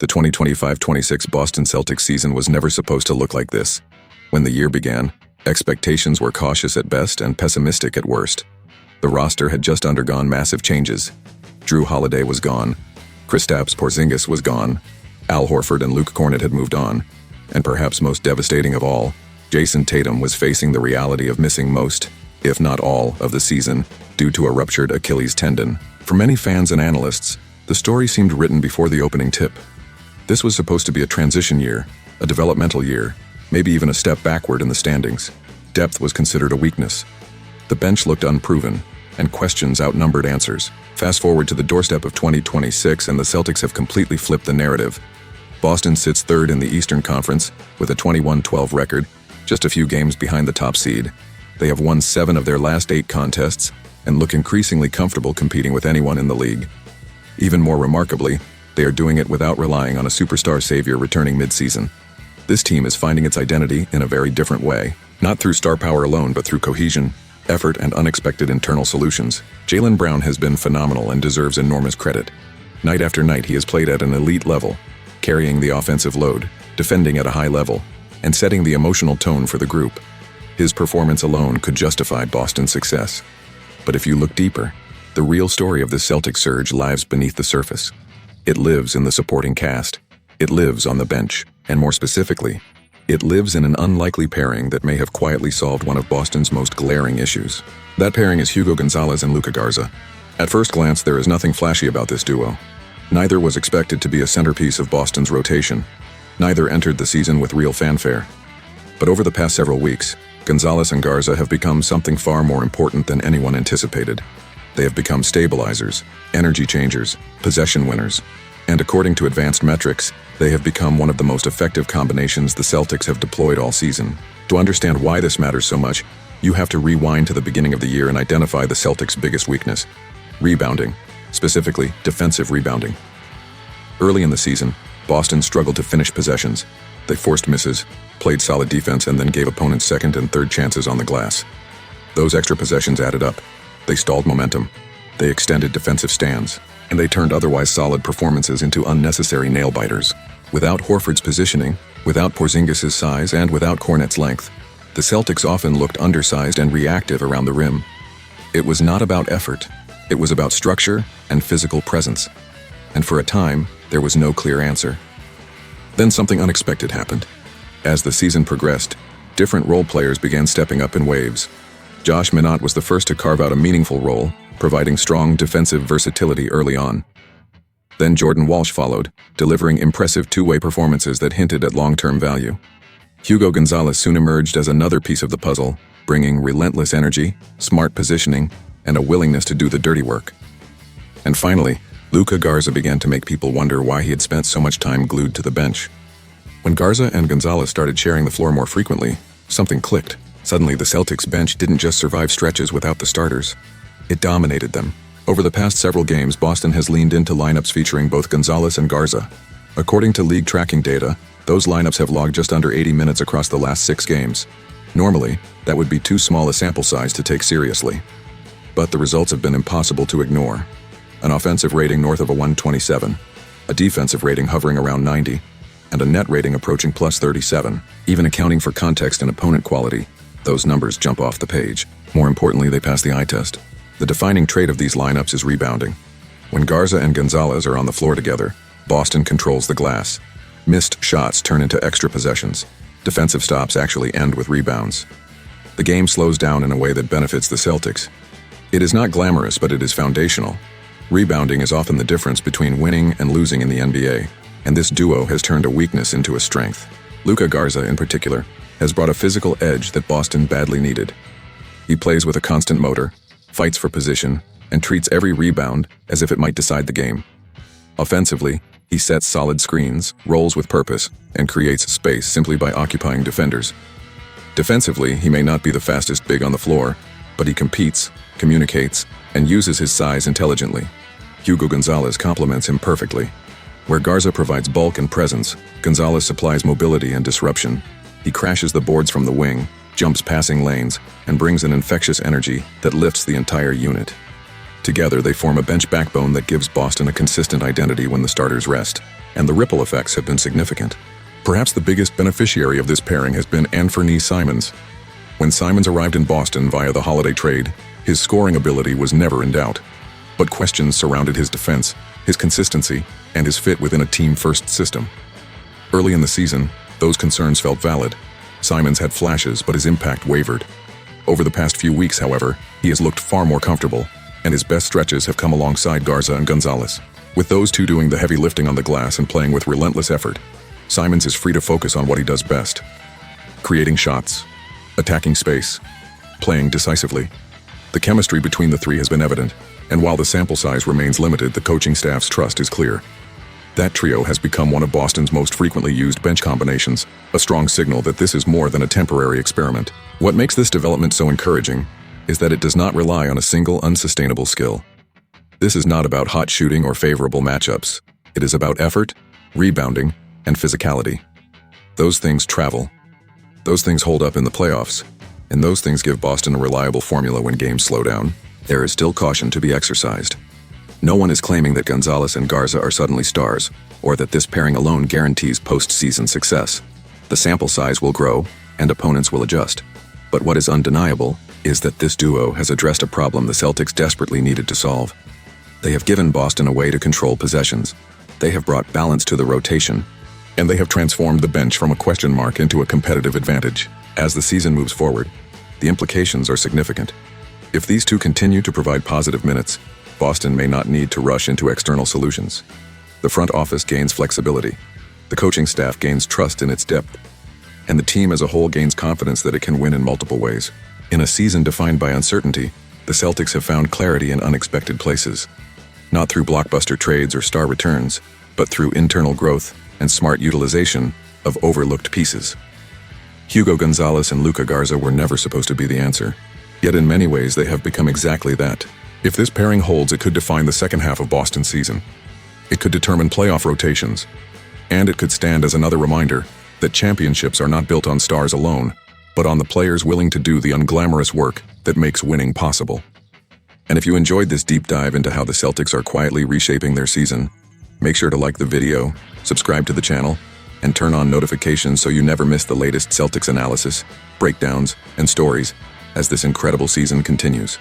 The 2025-26 Boston Celtics season was never supposed to look like this. When the year began, expectations were cautious at best and pessimistic at worst. The roster had just undergone massive changes. Drew Holiday was gone. Kristaps Porzingis was gone. Al Horford and Luka had moved on. And perhaps most devastating of all, Jason Tatum was facing the reality of missing most, if not all, of the season due to a ruptured Achilles tendon. For many fans and analysts, the story seemed written before the opening tip. This was supposed to be a transition year, a developmental year, maybe even a step backward in the standings. Depth was considered a weakness. The bench looked unproven, and questions outnumbered answers. Fast forward to the doorstep of 2026 and the Celtics have completely flipped the narrative. Boston sits third in the Eastern Conference with a 21-12 record, just a few games behind the top seed. They have won 7 of their last 8 contests and look increasingly comfortable competing with anyone in the league. Even more remarkably, they are doing it without relying on a superstar savior returning mid-season. This team is finding its identity in a very different way, not through star power alone but through cohesion, effort, and unexpected internal solutions. Jaylen Brown has been phenomenal and deserves enormous credit. Night after night he has played at an elite level, carrying the offensive load, defending at a high level, and setting the emotional tone for the group. His performance alone could justify Boston's success. But if you look deeper, the real story of this Celtic surge lies beneath the surface. It lives in the supporting cast. It lives on the bench, and more specifically, it lives in an unlikely pairing that may have quietly solved one of Boston's most glaring issues. That pairing is Hugo Gonzalez and Luka Garza. At first glance, there is nothing flashy about this duo. Neither was expected to be a centerpiece of Boston's rotation. Neither entered the season with real fanfare. But over the past several weeks, Gonzalez and Garza have become something far more important than anyone anticipated. They have become stabilizers, energy changers, possession winners, and according to advanced metrics, they have become one of the most effective combinations the Celtics have deployed all season. To understand why this matters so much, you have to rewind to the beginning of the year and identify the Celtics' biggest weakness: rebounding, specifically defensive rebounding. Early in the season, Boston struggled to finish possessions. They forced misses, played solid defense, and then gave opponents second and third chances on the glass. Those extra possessions added up. They stalled momentum. They extended defensive stands, and they turned otherwise solid performances into unnecessary nail-biters. Without Horford's positioning, without Porzingis' size, and without Kornet's length, the Celtics often looked undersized and reactive around the rim. It was not about effort. It was about structure and physical presence. And for a time, there was no clear answer. Then something unexpected happened. As the season progressed, different role players began stepping up in waves. Josh Minott was the first to carve out a meaningful role, providing strong defensive versatility early on. Then Jordan Walsh followed, delivering impressive two-way performances that hinted at long-term value. Hugo Gonzalez soon emerged as another piece of the puzzle, bringing relentless energy, smart positioning, and a willingness to do the dirty work. And finally, Luka Garza began to make people wonder why he had spent so much time glued to the bench. When Garza and Gonzalez started sharing the floor more frequently, something clicked. Suddenly, the Celtics bench didn't just survive stretches without the starters. It dominated them. Over the past several games, Boston has leaned into lineups featuring both Gonzalez and Garza. According to league tracking data, those lineups have logged just under 80 minutes across the last 6 games. Normally, that would be too small a sample size to take seriously. But the results have been impossible to ignore. An offensive rating north of a 127, a defensive rating hovering around 90, and a net rating approaching plus 37. Even accounting for context and opponent quality, those numbers jump off the page. More importantly, they pass the eye test. The defining trait of these lineups is rebounding. When Garza and Gonzalez are on the floor together, Boston controls the glass. Missed shots turn into extra possessions. Defensive stops actually end with rebounds. The game slows down in a way that benefits the Celtics. It is not glamorous, but it is foundational. Rebounding is often the difference between winning and losing in the NBA, and this duo has turned a weakness into a strength. Luka Garza, in particular, has brought a physical edge that Boston badly needed. He plays with a constant motor, fights for position, and treats every rebound as if it might decide the game. Offensively, he sets solid screens, rolls with purpose, and creates space simply by occupying defenders. Defensively, he may not be the fastest big on the floor, but he competes, communicates, and uses his size intelligently. Hugo Gonzalez complements him perfectly. Where Garza provides bulk and presence, Gonzalez supplies mobility and disruption. He crashes the boards from the wing, jumps passing lanes, and brings an infectious energy that lifts the entire unit. Together, they form a bench backbone that gives Boston a consistent identity when the starters rest, and the ripple effects have been significant. Perhaps the biggest beneficiary of this pairing has been Anfernee Simons. When Simons arrived in Boston via the holiday trade, his scoring ability was never in doubt. But questions surrounded his defense, his consistency, and his fit within a team-first system. Early in the season, those concerns felt valid. Simons had flashes, but his impact wavered. Over the past few weeks, however, he has looked far more comfortable, and his best stretches have come alongside Garza and Gonzalez. With those two doing the heavy lifting on the glass and playing with relentless effort, Simons is free to focus on what he does best: creating shots, attacking space, playing decisively. The chemistry between the three has been evident, and while the sample size remains limited, the coaching staff's trust is clear. That trio has become one of Boston's most frequently used bench combinations, a strong signal that this is more than a temporary experiment. What makes this development so encouraging is that it does not rely on a single unsustainable skill. This is not about hot shooting or favorable matchups. It is about effort, rebounding, and physicality. Those things travel. Those things hold up in the playoffs, and those things give Boston a reliable formula when games slow down. There is still caution to be exercised. No one is claiming that Gonzalez and Garza are suddenly stars, or that this pairing alone guarantees postseason success. The sample size will grow, and opponents will adjust. But what is undeniable is that this duo has addressed a problem the Celtics desperately needed to solve. They have given Boston a way to control possessions. They have brought balance to the rotation, and they have transformed the bench from a question mark into a competitive advantage. As the season moves forward, the implications are significant. If these two continue to provide positive minutes, Boston may not need to rush into external solutions. The front office gains flexibility, the coaching staff gains trust in its depth, and the team as a whole gains confidence that it can win in multiple ways. In a season defined by uncertainty, the Celtics have found clarity in unexpected places. Not through blockbuster trades or star returns, but through internal growth and smart utilization of overlooked pieces. Hugo Gonzalez and Luka Garza were never supposed to be the answer, yet in many ways they have become exactly that. If this pairing holds, it could define the second half of Boston's season. It could determine playoff rotations, and it could stand as another reminder that championships are not built on stars alone, but on the players willing to do the unglamorous work that makes winning possible. And if you enjoyed this deep dive into how the Celtics are quietly reshaping their season, make sure to like the video, subscribe to the channel, and turn on notifications so you never miss the latest Celtics analysis, breakdowns, and stories as this incredible season continues.